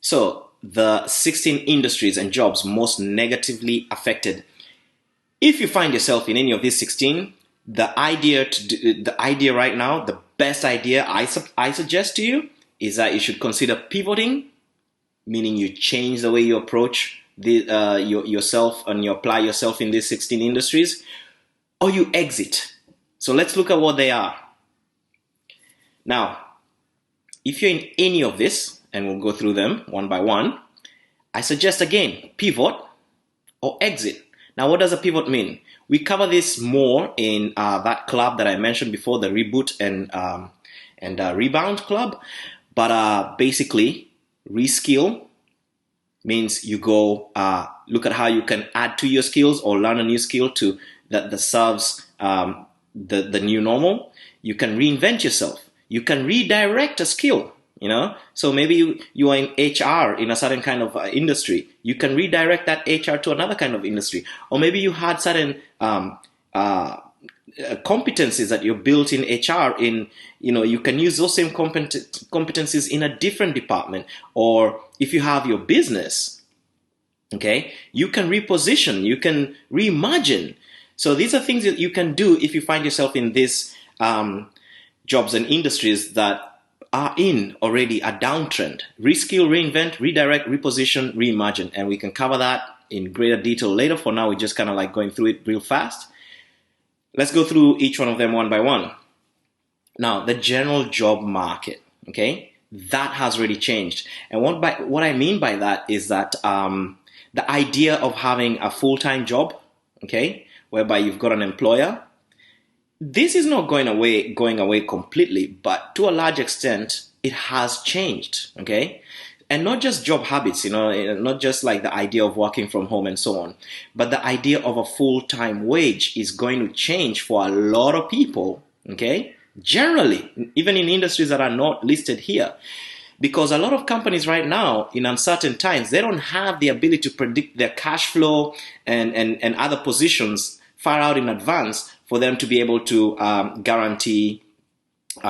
So the 16 industries and jobs most negatively affected. If you find yourself in any of these 16, the idea right now, the best idea I suggest to you is that you should consider pivoting, meaning you change the way you approach yourself and you apply yourself in these 16 industries, or you exit. So let's look at what they are. Now, if you're in any of this, and we'll go through them one by one, I suggest again, pivot or exit. Now, what does a pivot mean? We cover this more in that club that I mentioned before, the Reboot and Rebound Club. But basically, reskill means you go look at how you can add to your skills or learn a new skill that serves the new normal. You can reinvent yourself. You can redirect a skill. So maybe you are in HR in a certain kind of industry. You can redirect that HR to another kind of industry. Or maybe you had certain competencies that you built in HR you can use those same competencies in a different department. Or if you have your business, okay, you can reposition, you can reimagine. So these are things that you can do if you find yourself in these jobs and industries that are in already a downtrend. Reskill, reinvent, redirect, reposition, reimagine. And we can cover that in greater detail later. For now, we're just kind of like going through it real fast. Let's go through each one of them one by one. Now, the general job market, okay, that has already changed. And what I mean by that is that the idea of having a full-time job, okay, whereby you've got an employer, this is not going away completely, but to a large extent, it has changed, okay? And not just job habits, not just like the idea of working from home and so on, but the idea of a full-time wage is going to change for a lot of people, okay? Generally, even in industries that are not listed here. Because a lot of companies right now, in uncertain times, they don't have the ability to predict their cash flow and other positions far out in advance for them to be able to guarantee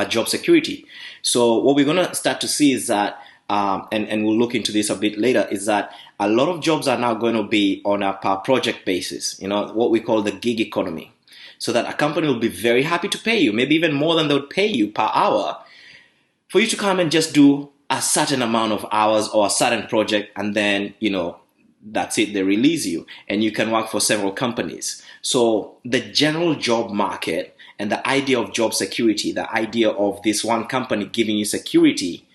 job security. So what we're going to start to see is that, and we'll look into this a bit later, is that a lot of jobs are now going to be on a per project basis, what we call the gig economy. So that a company will be very happy to pay you, maybe even more than they would pay you per hour, for you to come and just do a certain amount of hours or a certain project, and then, that's it, they release you, and you can work for several companies. So the general job market and the idea of job security, the idea of this one company giving you security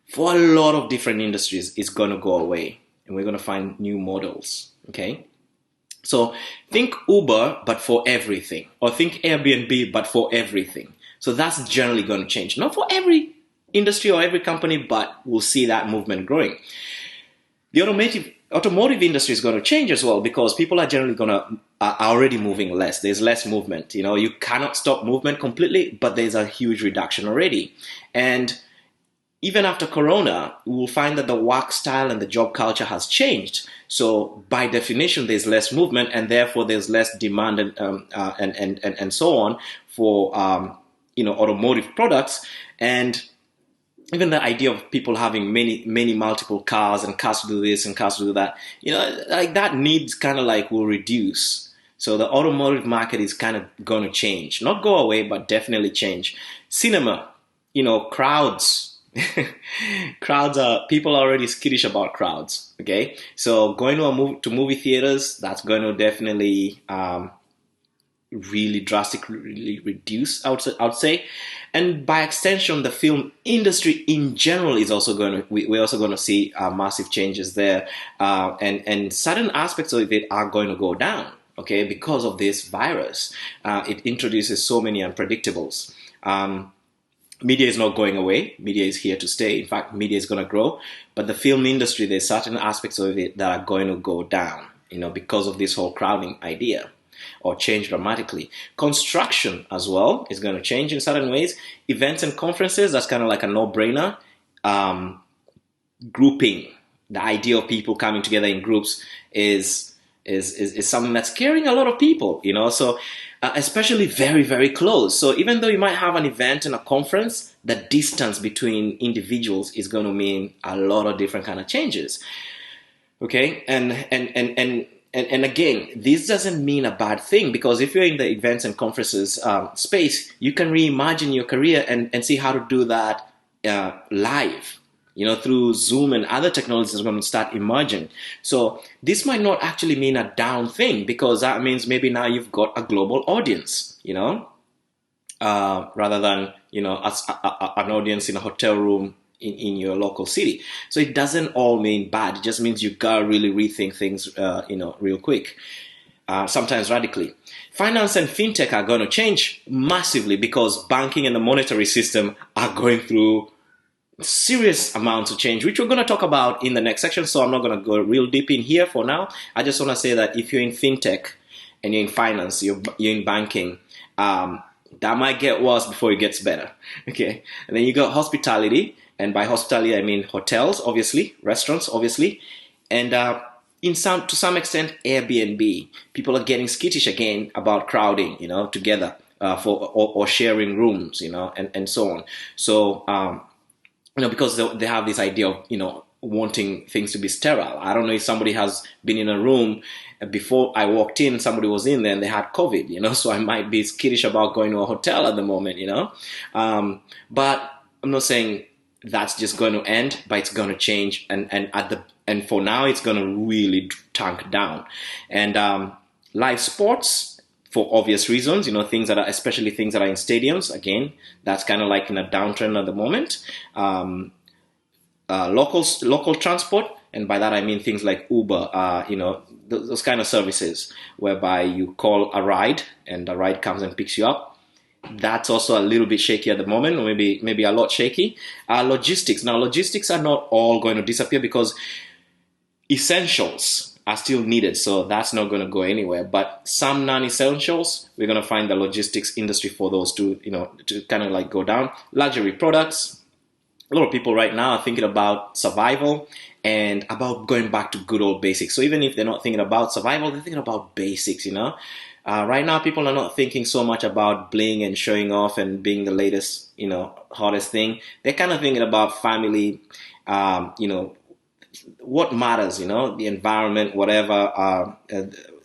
for a lot of different industries is going to go away, and we're going to find new models, okay? So think Uber, but for everything, or think Airbnb, but for everything. So that's generally going to change. Not for every industry or every company, but we'll see that movement growing. The automotive industry is going to change as well, because people are generally are already moving less. There's less movement. You cannot stop movement completely, but there's a huge reduction already. And even after Corona, we will find that the work style and the job culture has changed. So by definition, there's less movement, and therefore there's less demand and so on for automotive products. And even the idea of people having many multiple cars, and cars to do this and cars to do that, like that needs kind of like will reduce. So the automotive market is kind of going to change, not go away, but definitely change. Cinema, crowds. People are already skittish about crowds. Okay, so going to movie theaters, that's going to definitely really drastically reduce, I would say. And by extension, the film industry in general is also we're also going to see massive changes there, and certain aspects of it are going to go down, okay, because of this virus. It introduces so many unpredictables. Media is not going away. Media is here to stay. In fact, media is going to grow. But the film industry, there's certain aspects of it that are going to go down, because of this whole crowding idea, or change dramatically. Construction as well is going to change in certain ways. Events and conferences, that's kind of like a no-brainer. Grouping, the idea of people coming together in groups is something that's scaring a lot of people, so especially very, very close. So even though you might have an event and a conference the distance between individuals is going to mean a lot of different kind of changes. Okay, and again, this doesn't mean a bad thing, because if you're in the events and conferences space, you can reimagine your career and see how to do that live, through Zoom and other technologies that are going to start emerging. So this might not actually mean a down thing, because that means maybe now you've got a global audience, rather than, an audience in a hotel room in your local city. So it doesn't all mean bad. It just means you gotta really rethink things, real quick. Sometimes radically. Finance and fintech are going to change massively, because banking and the monetary system are going through serious amounts of change, which we're going to talk about in the next section. So I'm not going to go real deep in here for now. I just want to say that if you're in fintech and you're in finance, you're in banking, that might get worse before it gets better. Okay. And then you got hospitality. And by hospitality, I mean hotels, obviously, restaurants, obviously, and to some extent, Airbnb. People are getting skittish again about crowding, together or sharing rooms, and so on. So, because they have this idea of, wanting things to be sterile. I don't know if somebody has been in a room before I walked in, somebody was in there and they had COVID, so I might be skittish about going to a hotel at the moment, but I'm not saying that's just going to end, but it's going to change, and for now it's going to really tank down. And live sports, for obvious reasons, especially things that are in stadiums, again, that's kind of like in a downtrend at the moment. Local transport, and by that I mean things like Uber, those kind of services whereby you call a ride and the ride comes and picks you up. That's also a little bit shaky at the moment, or maybe a lot shaky. Logistics. Now, logistics are not all going to disappear, because essentials are still needed, so that's not going to go anywhere. But some non-essentials, we're going to find the logistics industry for those to kind of like go down. Luxury products. A lot of people right now are thinking about survival and about going back to good old basics. So even if they're not thinking about survival, they're thinking about basics, Right now, people are not thinking so much about bling and showing off and being the latest, hottest thing. They're kind of thinking about family, what matters, the environment, whatever,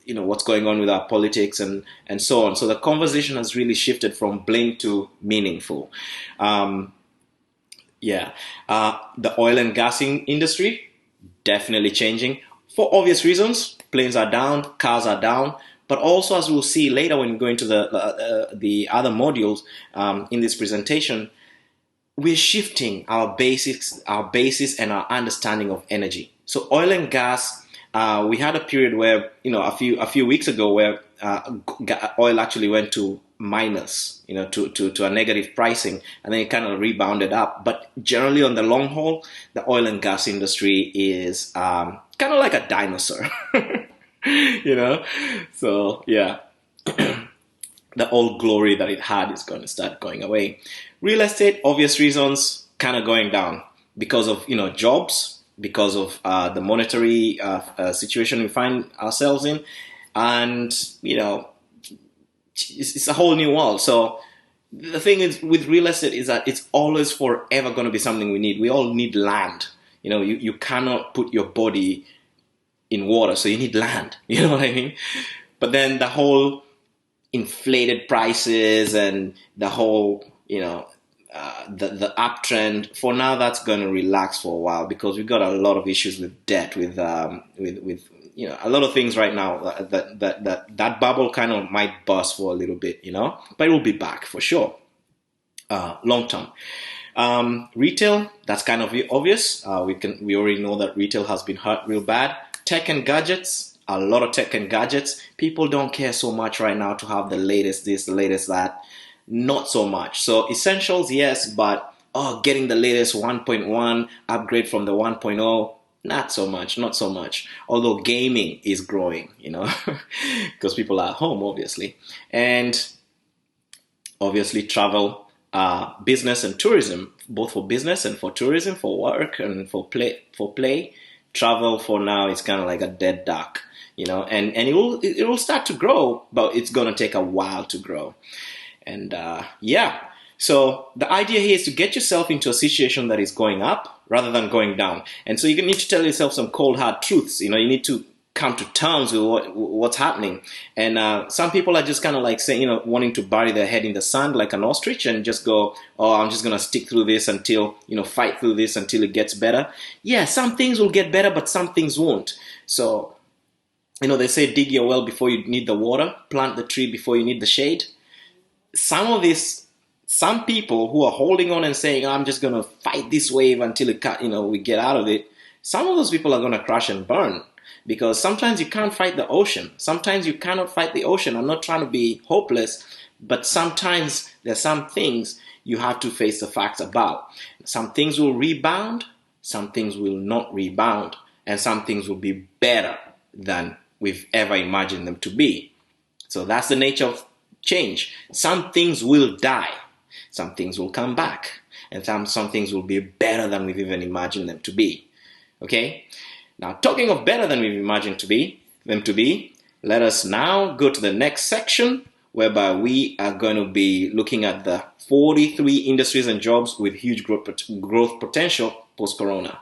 what's going on with our politics and so on. So the conversation has really shifted from bling to meaningful. The oil and gas industry, definitely changing for obvious reasons. Planes are down, cars are down. But also, as we'll see later when we go into the other modules in this presentation, we're shifting our basis and our understanding of energy. So oil and gas, we had a period where, a few weeks ago, where oil actually went to minus, to a negative pricing, and then it kind of rebounded up. But generally, on the long haul, the oil and gas industry is kind of like a dinosaur. So yeah, the old glory that it had is going to start going away. Real estate, obvious reasons, kind of going down because of, jobs, because of the monetary situation we find ourselves in. And, it's a whole new world. So the thing is with real estate is that it's always forever going to be something we need. We all need land. You cannot put your body in water, so you need land, you know what I mean? But then the whole inflated prices and the whole, the uptrend, for now that's going to relax for a while, because we've got a lot of issues with debt, with a lot of things right now that bubble kind of might burst for a little bit, but it will be back for sure, long term. Retail, that's kind of obvious. We already know that retail has been hurt real bad. Tech and gadgets, a lot of tech and gadgets. People don't care so much right now to have the latest this, the latest that. Not so much. So essentials, yes, but getting the latest 1.1 upgrade from the 1.0, not so much. Although gaming is growing, because people are at home, obviously. And obviously travel, business and tourism, both for business and for tourism, for work and for play. Travel for now is kind of like a dead duck, and it will start to grow, but it's going to take a while to grow. And So the idea here is to get yourself into a situation that is going up rather than going down. And so you need to tell yourself some cold hard truths. You need to come to terms with what's happening. And some people are just kind of like saying, wanting to bury their head in the sand like an ostrich and just go, oh, I'm just going to stick through this until, fight through this until it gets better. Yeah, some things will get better, but some things won't. So, they say dig your well before you need the water, plant the tree before you need the shade. Some people who are holding on and saying, I'm just going to fight this wave until we get out of it. Some of those people are going to crash and burn, because sometimes you can't fight the ocean. Sometimes you cannot fight the ocean. I'm not trying to be hopeless, but sometimes there's some things you have to face the facts about. Some things will rebound, some things will not rebound, and some things will be better than we've ever imagined them to be. So that's the nature of change. Some things will die. Some things will come back, and some things will be better than we've even imagined them to be. Okay? Now, talking of better than we've imagined them to be, let us now go to the next section, whereby we are going to be looking at the 43 industries and jobs with huge growth potential post-corona.